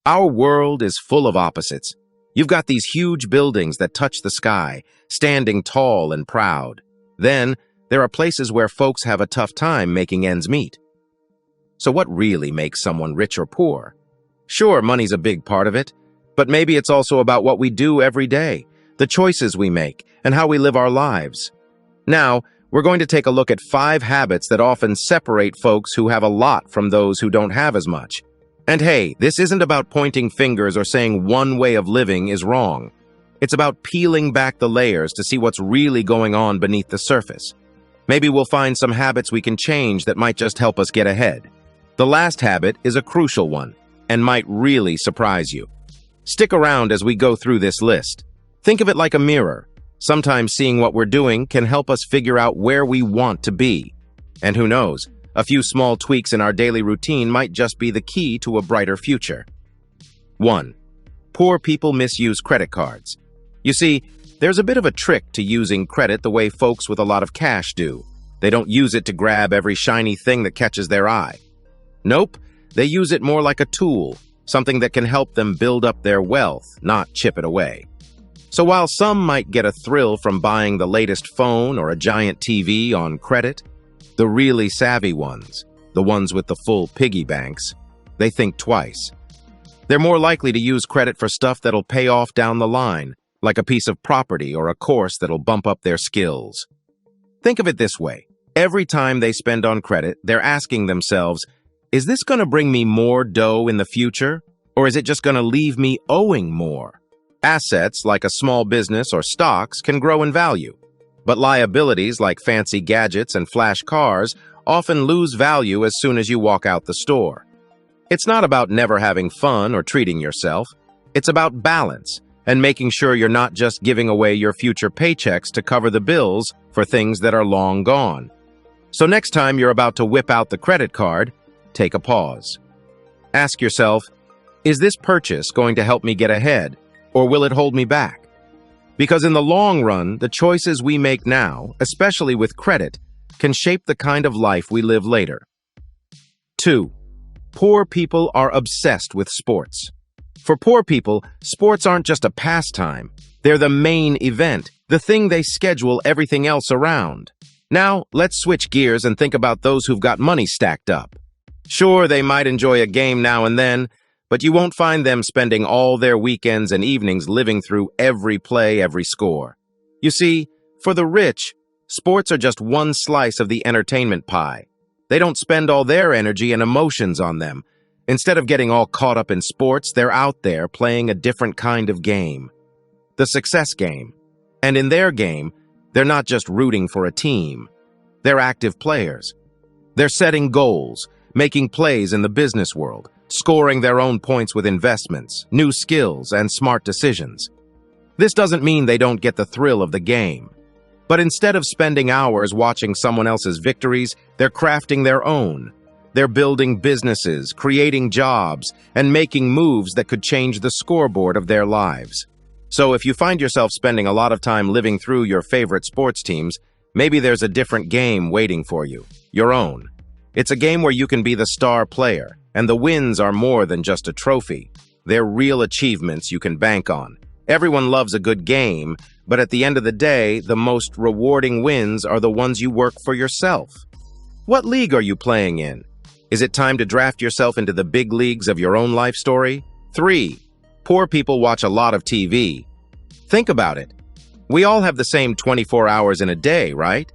Our world is full of opposites. You've got these huge buildings that touch the sky, standing tall and proud. Then, there are places where folks have a tough time making ends meet. So what really makes someone rich or poor? Sure, money's a big part of it, but maybe it's also about what we do every day, the choices we make, and how we live our lives. Now, we're going to take a look at 5 habits that often separate folks who have a lot from those who don't have as much. And hey, this isn't about pointing fingers or saying one way of living is wrong. It's about peeling back the layers to see what's really going on beneath the surface. Maybe we'll find some habits we can change that might just help us get ahead. The last habit is a crucial one and might really surprise you. Stick around as we go through this list. Think of it like a mirror. Sometimes seeing what we're doing can help us figure out where we want to be. And who knows, a few small tweaks in our daily routine might just be the key to a brighter future. 1. Poor people misuse credit cards. You see, there's a bit of a trick to using credit the way folks with a lot of cash do. They don't use it to grab every shiny thing that catches their eye. Nope, they use it more like a tool, something that can help them build up their wealth, not chip it away. So while some might get a thrill from buying the latest phone or a giant TV on credit, the really savvy ones, the ones with the full piggy banks, they think twice. They're more likely to use credit for stuff that'll pay off down the line, like a piece of property or a course that'll bump up their skills. Think of it this way. Every time they spend on credit, they're asking themselves, is this going to bring me more dough in the future, or is it just going to leave me owing more? Assets, like a small business or stocks, can grow in value, but liabilities like fancy gadgets and flash cars often lose value as soon as you walk out the store. It's not about never having fun or treating yourself. It's about balance and making sure you're not just giving away your future paychecks to cover the bills for things that are long gone. So next time you're about to whip out the credit card, take a pause. Ask yourself, is this purchase going to help me get ahead, or will it hold me back? Because in the long run, the choices we make now, especially with credit, can shape the kind of life we live later. 2. Poor people are obsessed with sports. For poor people, sports aren't just a pastime. They're the main event, the thing they schedule everything else around. Now, let's switch gears and think about those who've got money stacked up. Sure, they might enjoy a game now and then, but you won't find them spending all their weekends and evenings living through every play, every score. You see, for the rich, sports are just one slice of the entertainment pie. They don't spend all their energy and emotions on them. Instead of getting all caught up in sports, they're out there playing a different kind of game. The success game. And in their game, they're not just rooting for a team. They're active players. They're setting goals, making plays in the business world, scoring their own points with investments, new skills, and smart decisions. This doesn't mean they don't get the thrill of the game. But instead of spending hours watching someone else's victories, they're crafting their own. They're building businesses, creating jobs, and making moves that could change the scoreboard of their lives. So if you find yourself spending a lot of time living through your favorite sports teams, maybe there's a different game waiting for you, your own. It's a game where you can be the star player, and the wins are more than just a trophy. They're real achievements you can bank on. Everyone loves a good game, but at the end of the day, the most rewarding wins are the ones you work for yourself. What league are you playing in? Is it time to draft yourself into the big leagues of your own life story? 3. Poor people watch a lot of TV. Think about it. We all have the same 24 hours in a day, right?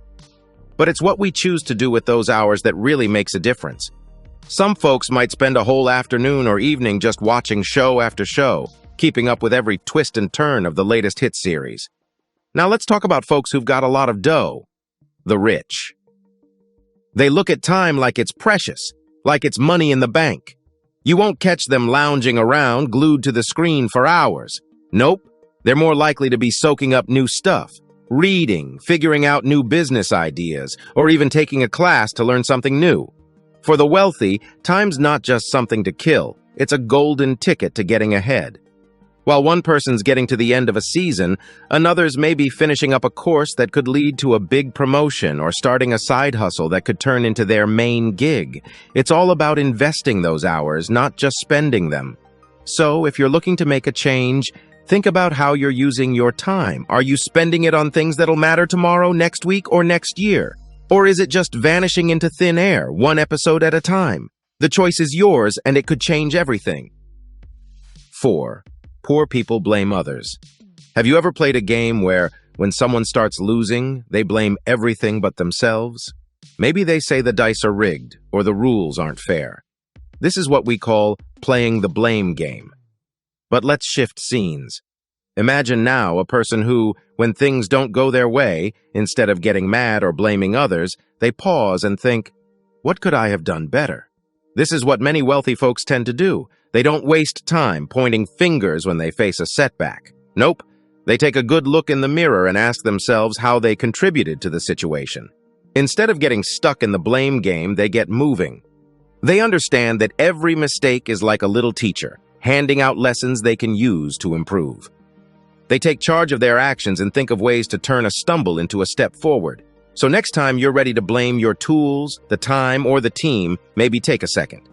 But it's what we choose to do with those hours that really makes a difference. Some folks might spend a whole afternoon or evening just watching show after show, keeping up with every twist and turn of the latest hit series. Now let's talk about folks who've got a lot of dough. The rich. They look at time like it's precious, like it's money in the bank. You won't catch them lounging around, glued to the screen for hours. Nope, they're more likely to be soaking up new stuff, reading, figuring out new business ideas, or even taking a class to learn something new. For the wealthy, time's not just something to kill, it's a golden ticket to getting ahead. While one person's getting to the end of a season, another's may be finishing up a course that could lead to a big promotion or starting a side hustle that could turn into their main gig. It's all about investing those hours, not just spending them. So, if you're looking to make a change, think about how you're using your time. Are you spending it on things that'll matter tomorrow, next week, or next year? Or is it just vanishing into thin air, one episode at a time? The choice is yours, and it could change everything. 4. Poor people blame others. Have you ever played a game where, when someone starts losing, they blame everything but themselves? Maybe they say the dice are rigged, or the rules aren't fair. This is what we call playing the blame game. But let's shift scenes. Imagine now a person who, when things don't go their way, instead of getting mad or blaming others, they pause and think, what could I have done better? This is what many wealthy folks tend to do. They don't waste time pointing fingers when they face a setback. Nope. They take a good look in the mirror and ask themselves how they contributed to the situation. Instead of getting stuck in the blame game, they get moving. They understand that every mistake is like a little teacher, handing out lessons they can use to improve. They take charge of their actions and think of ways to turn a stumble into a step forward. So next time you're ready to blame your tools, the time, or the team, maybe take a second.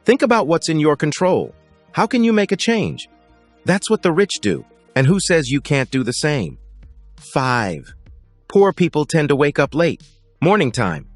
Think about what's in your control. How can you make a change? That's what the rich do. And who says you can't do the same? 5. Poor people tend to wake up late. Morning time.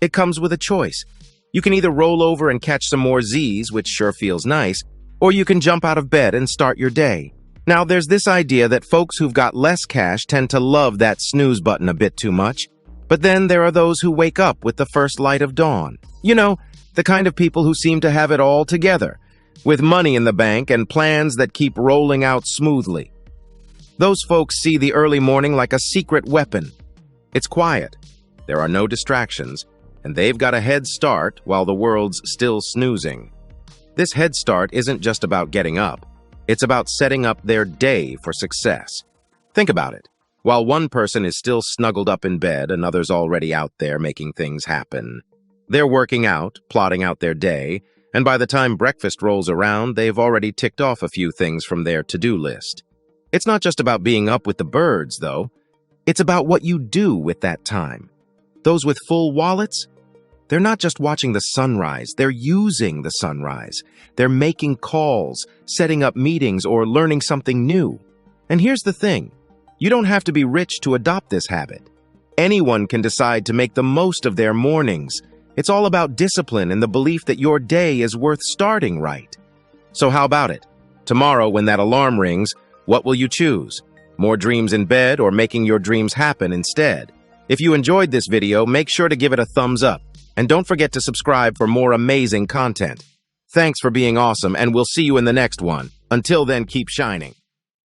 It comes with a choice. You can either roll over and catch some more Z's, which sure feels nice, or you can jump out of bed and start your day. Now, there's this idea that folks who've got less cash tend to love that snooze button a bit too much. But then there are those who wake up with the first light of dawn. You know, the kind of people who seem to have it all together, with money in the bank and plans that keep rolling out smoothly. Those folks see the early morning like a secret weapon. It's quiet, there are no distractions, and they've got a head start while the world's still snoozing. This head start isn't just about getting up. It's about setting up their day for success. Think about it. While one person is still snuggled up in bed, another's already out there making things happen. They're working out, plotting out their day, and by the time breakfast rolls around, they've already ticked off a few things from their to-do list. It's not just about being up with the birds, though. It's about what you do with that time. Those with full wallets? They're not just watching the sunrise, they're using the sunrise. They're making calls, setting up meetings, or learning something new. And here's the thing. You don't have to be rich to adopt this habit. Anyone can decide to make the most of their mornings. It's all about discipline and the belief that your day is worth starting right. So how about it? Tomorrow, when that alarm rings, what will you choose? More dreams in bed or making your dreams happen instead? If you enjoyed this video, make sure to give it a thumbs up. And don't forget to subscribe for more amazing content. Thanks for being awesome, and we'll see you in the next one. Until then, keep shining.